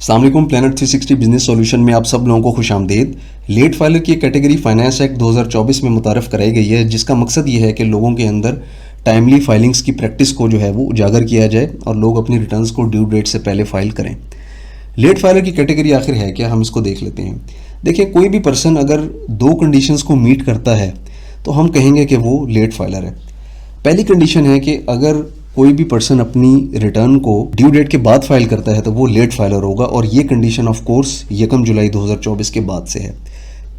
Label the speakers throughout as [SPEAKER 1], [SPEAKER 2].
[SPEAKER 1] अस्सलाम वालेकुम। Planet 360 business solution में आप सब लोगों को खुशामदीद। लेट फाइलर की कैटेगरी फाइनेंस एक्ट 2024 में मुतारफ़ कराई गई है, जिसका मकसद ये है कि लोगों के अंदर टाइमली फाइलिंग्स की प्रैक्टिस को जो है वो उजागर किया जाए और लोग अपनी रिटर्न्स को ड्यू डेट से पहले फाइल करें। लेट फाइलर की कैटेगरी आखिर है क्या, हम इसको देख लेते हैं। देखिए, कोई भी पर्सन अगर दो कंडीशंस को मीट करता है तो हम कहेंगे कि वो लेट फाइलर है। पहली कंडीशन है कि अगर कोई भी पर्सन अपनी रिटर्न को ड्यू डेट के बाद फाइल करता है तो वो लेट फाइलर होगा, और ये कंडीशन ऑफ कोर्स 1 जुलाई 2024 के बाद से है।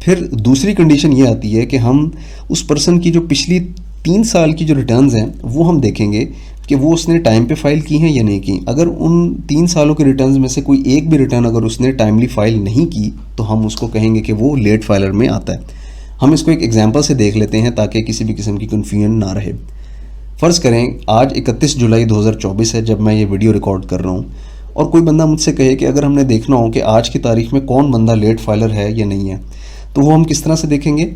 [SPEAKER 1] फिर दूसरी कंडीशन ये आती है कि हम उस पर्सन की जो पिछली 3 साल की जो रिटर्न्स हैं वो हम देखेंगे कि वो उसने टाइम पे फाइल की हैं या नहीं की। अगर उन 3 सालों के रिटर्न्स में से कोई एक भी रिटर्न अगर उसने टाइमली फाइल नहीं की तो हम उसको कहेंगे कि वो लेट फाइलर में आता है। हम इसको एक एग्जांपल से देख लेते हैं ताकि किसी भी किस्म की कन्फ्यूजन ना रहे। फ़र्ज़ करें आज 31 जुलाई 2024 है जब मैं ये वीडियो रिकॉर्ड कर रहा हूँ, और कोई बंदा मुझसे कहे कि अगर हमने देखना हो कि आज की तारीख में कौन बंदा लेट फाइलर है या नहीं है, तो वो हम किस तरह से देखेंगे।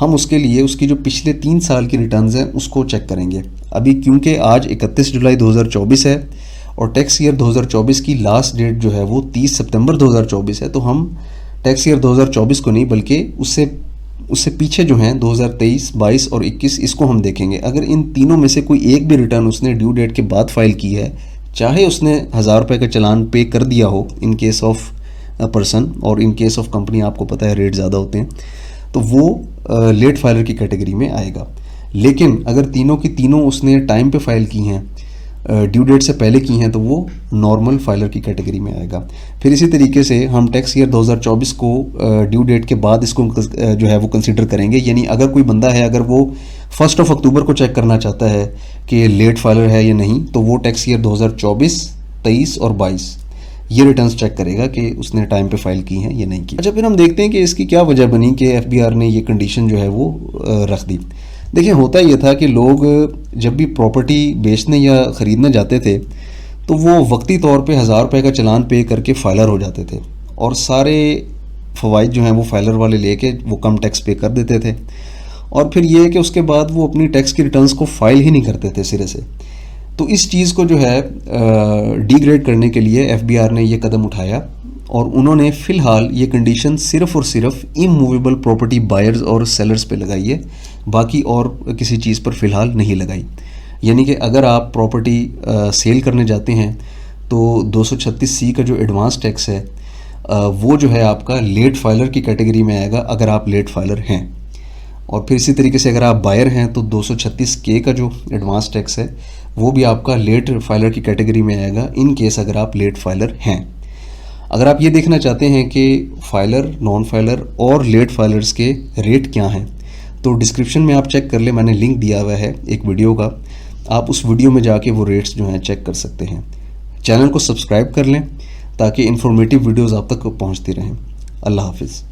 [SPEAKER 1] हम उसके लिए उसकी जो पिछले 3 साल की रिटर्न्स हैं उसको चेक करेंगे। अभी क्योंकि आज 31 जुलाई 2024 है और टैक्स ईयर 2024 की लास्ट डेट जो है वो 30 सितंबर 2024 है, तो हम टैक्स ईयर 2024 को नहीं बल्कि उससे पीछे जो हैं 2023, 22 और 21, इसको हम देखेंगे। अगर इन तीनों में से कोई एक भी रिटर्न उसने ड्यू डेट के बाद फाइल की है, चाहे उसने 1000 रुपये का चालान पे कर दिया हो इन केस ऑफ पर्सन, और इन केस ऑफ कंपनी आपको पता है रेट ज़्यादा होते हैं, तो वो लेट फाइलर की कैटेगरी में आएगा। लेकिन अगर तीनों की तीनों उसने टाइम पे फाइल की हैं, ड्यू डेट से पहले की हैं, तो वो नॉर्मल फाइलर की कैटेगरी में आएगा। फिर इसी तरीके से हम टैक्स ईयर 2024 को ड्यू डेट के बाद इसको जो है वो कंसीडर करेंगे। यानी अगर कोई बंदा है, अगर वो 1 अक्टूबर को चेक करना चाहता है कि लेट फाइलर है या नहीं, तो वो टैक्स ईयर 2024, 23 और 22 ये रिटर्न्स चेक करेगा कि उसने टाइम पे फाइल की हैं या नहीं की। अच्छा, फिर हम देखते हैं कि इसकी क्या वजह बनी कि FBR ने ये कंडीशन जो है वो रख दी। देखिए, होता ये था कि लोग जब भी प्रॉपर्टी बेचने या ख़रीदने जाते थे तो वो वक्ती तौर पे 1000 रुपये का चालान पे करके फाइलर हो जाते थे, और सारे फ़वाइद जो हैं वो फाइलर वाले लेके वो कम टैक्स पे कर देते थे। और फिर ये है कि उसके बाद वो अपनी टैक्स की रिटर्न्स को फाइल ही नहीं करते थे सिरे से। तो इस चीज़ को जो है डिग्रेड करने के लिए FBR ने ये कदम उठाया, और उन्होंने फ़िलहाल ये कंडीशन सिर्फ़ और सिर्फ इमूवेबल प्रॉपर्टी बायर्स और सेलर्स पे लगाई है, बाकी और किसी चीज़ पर फ़िलहाल नहीं लगाई। यानी कि अगर आप प्रॉपर्टी सेल करने जाते हैं तो 236C का जो एडवांस टैक्स है वो जो है आपका लेट फाइलर की कैटेगरी में आएगा अगर आप लेट फाइलर हैं। और फिर इसी तरीके से अगर आप बायर हैं तो 236K का जो एडवांस टैक्स है वो भी आपका लेट फाइलर की कैटेगरी में आएगा, इन केस अगर आप लेट फाइलर हैं। अगर आप ये देखना चाहते हैं कि फाइलर, नॉन फाइलर और लेट फाइलर्स के रेट क्या हैं, तो डिस्क्रिप्शन में आप चेक कर लें, मैंने लिंक दिया हुआ है एक वीडियो का, आप उस वीडियो में जाके वो रेट्स जो हैं चेक कर सकते हैं। चैनल को सब्सक्राइब कर लें ताकि इन्फॉर्मेटिव वीडियोज़ आप तक पहुँचती रहें। अल्लाह हाफिज़।